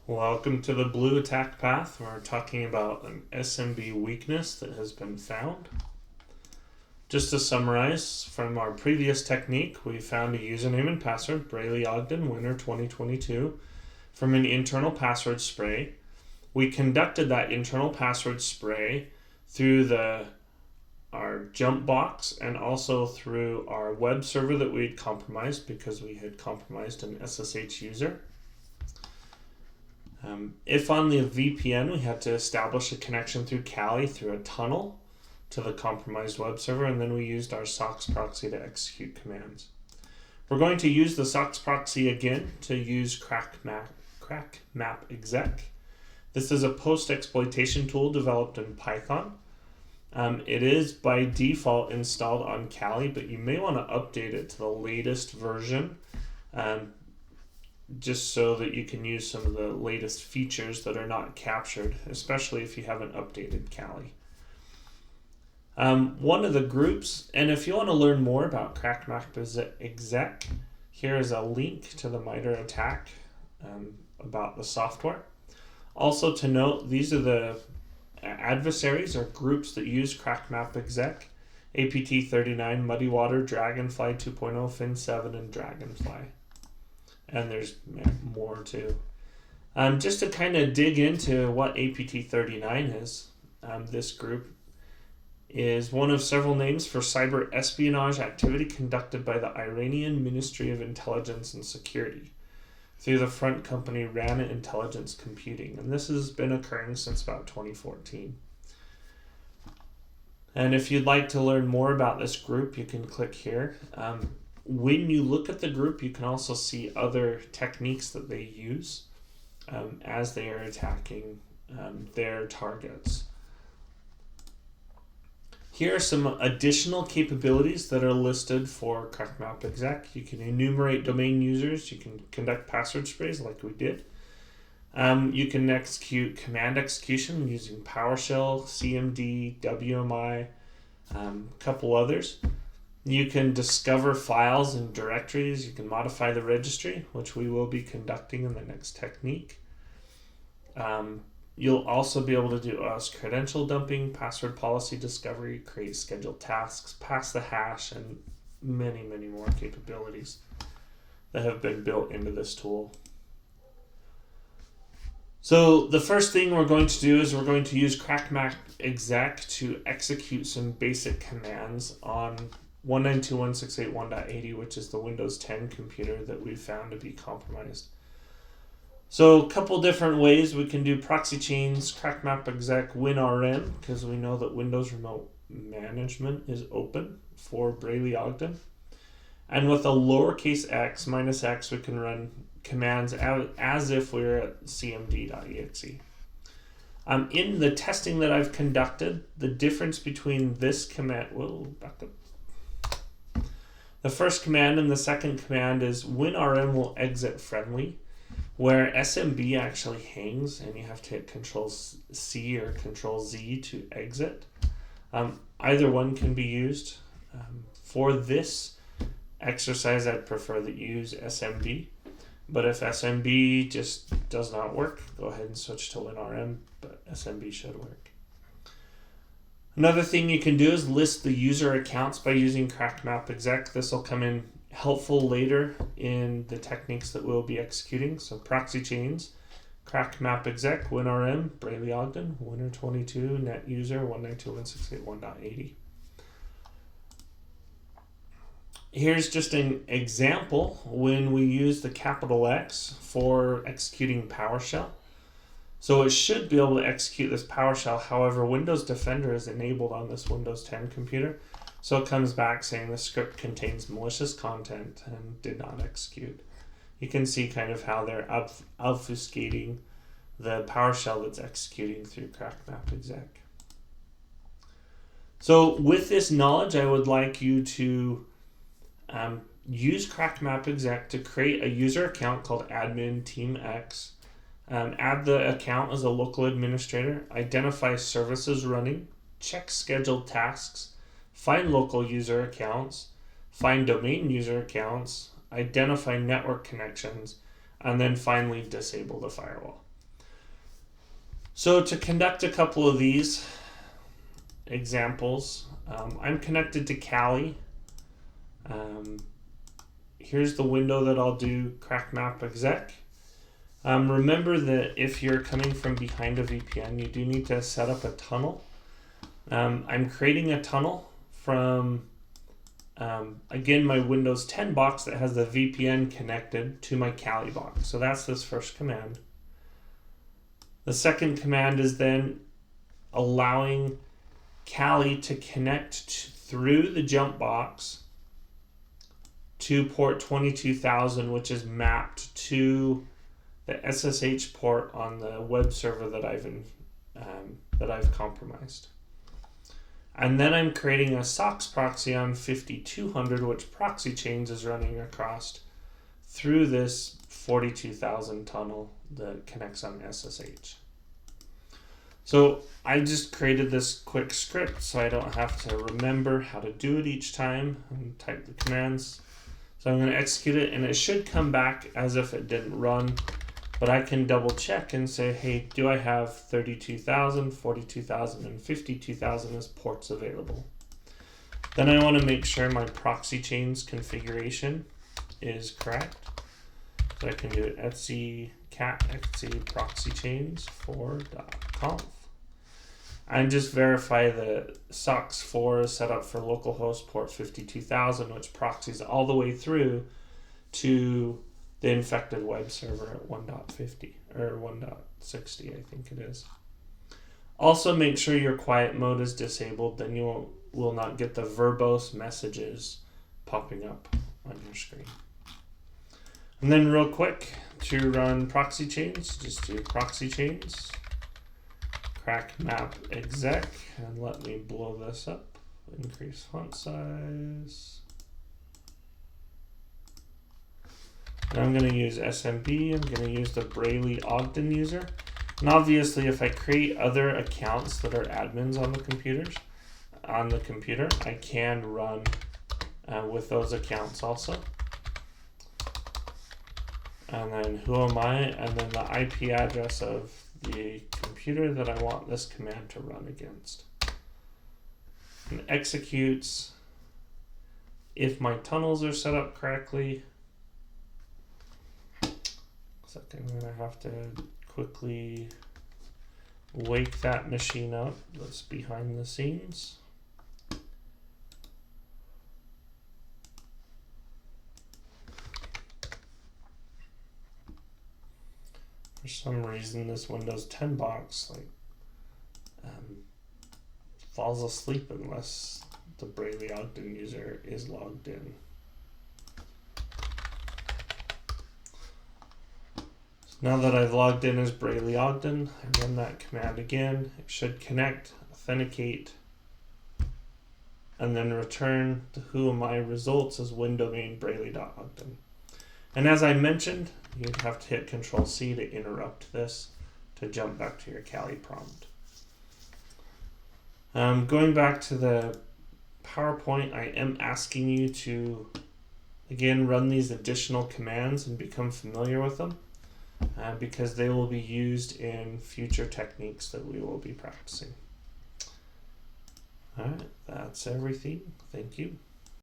Welcome to the blue attack path. We're talking about an SMB weakness that has been found. Just to summarize, from our previous technique, we found a username and password, Brayley Ogden, winter 2022, from an internal password spray. We conducted that internal password spray through our jump box and also through our web server that we had compromised because we had compromised an SSH user. If on the VPN, we had to establish a connection through Kali through a tunnel to the compromised web server, and then we used our SOCKS proxy to execute commands. We're going to use the SOCKS proxy again to use crack map exec. This is a post-exploitation tool developed in Python. It is by default installed on Kali, but you may want to update it to the latest version just so that you can use some of the latest features that are not captured, especially if you haven't updated Kali. One of the groups, and if you want to learn more about crack map exec, here is a link to the MITRE attack about the software. Also to note, these are the adversaries or groups that use crack map exec: APT39, Muddy Water, Dragonfly 2.0, Fin7, and Dragonfly. And there's more too. Just to kind of dig into what APT39 is, this group is one of several names for cyber espionage activity conducted by the Iranian Ministry of Intelligence and Security through the front company Rana Intelligence Computing. And this has been occurring since about 2014. And if you'd like to learn more about this group, you can click here. When you look at the group, you can also see other techniques that they use as they are attacking their targets. Here are some additional capabilities that are listed for crack map exec. You can enumerate domain users. You can conduct password sprays like we did. You can execute command execution using PowerShell, CMD, WMI, a couple others. You can discover files and directories. You can modify the registry, which we will be conducting in the next technique. You'll also be able to do credential dumping, password policy discovery, create scheduled tasks, pass the hash, and many, many more capabilities that have been built into this tool. So the first thing we're going to do is we're going to use crack map exec to execute some basic commands on 192.168.1.80, which is the Windows 10 computer that we found to be compromised. So a couple different ways we can do proxy chains, crack map exec, WinRM, because we know that Windows Remote Management is open for Brayley Ogden. And with a lowercase x, -x, we can run commands as if we were at cmd.exe. In the testing that I've conducted, the difference between this command, back up. The first command and the second command is WinRM will exit friendly, where SMB actually hangs and you have to hit Control-C or Control-Z to exit. Either one can be used. For this exercise, I'd prefer that you use SMB. But if SMB just does not work, go ahead and switch to WinRM, but SMB should work. Another thing you can do is list the user accounts by using crack map exec. This will come in helpful later in the techniques that we'll be executing. So proxy chains, crack map exec, WinRM, Brayley Ogden, winter 22, net user 192.168.1.80. Here's just an example when we use the capital X for executing PowerShell. So it should be able to execute this PowerShell. However, Windows Defender is enabled on this Windows 10 computer. So it comes back saying the script contains malicious content and did not execute. You can see kind of how they're obfuscating the PowerShell that's executing through crack map exec. So with this knowledge, I would like you to use crack map exec to create a user account called admin team X. Add the account as a local administrator, identify services running, check scheduled tasks, find local user accounts, find domain user accounts, identify network connections, and then finally disable the firewall. So to conduct a couple of these examples, I'm connected to Kali. Here's the window that I'll do crack map exec. Remember that if you're coming from behind a VPN, you do need to set up a tunnel. I'm creating a tunnel from, again, my Windows 10 box that has the VPN connected to my Kali box. So that's this first command. The second command is then allowing Kali to connect through the jump box to port 22,000, which is mapped to the SSH port on the web server that I've compromised. And then I'm creating a SOCKS proxy on 5200, which proxy chains is running across through this 42,000 tunnel that connects on SSH. So I just created this quick script so I don't have to remember how to do it each time and type the commands. So I'm going to execute it, and it should come back as if it didn't run, but I can double check and say, hey, do I have 32,000, 42,000, and 52,000 as ports available? Then I want to make sure my proxy chains configuration is correct. So I can do it etc cat etc proxy chains for.conf. And just verify the SOCKS 4 is set up for localhost port 52,000, which proxies all the way through to the infected web server at 1.50 or 1.60, I think it is. Also, make sure your quiet mode is disabled, then you will not get the verbose messages popping up on your screen. And then real quick, to run proxy chains, just do proxy chains. Crack map exec, and let me blow this up. Increase font size. And I'm going to use SMB. I'm going to use the Brayley Ogden user. And obviously, if I create other accounts that are admins on the computer, I can run with those accounts also. And then who am I? And then the IP address of the computer that I want this command to run against. And executes if my tunnels are set up correctly. So I'm going to have to quickly wake that machine up that's behind the scenes. For some reason, this Windows 10 box falls asleep unless the Brayley Ogden user is logged in. So now that I've logged in as Brayley Ogden, I run that command again. It should connect, authenticate, and then return the who am I results as windomain Brayley.ogden. And as I mentioned, you'd have to hit Control-C to interrupt this to jump back to your Kali prompt. Going back to the PowerPoint, I am asking you to, again, run these additional commands and become familiar with them because they will be used in future techniques that we will be practicing. All right, that's everything. Thank you.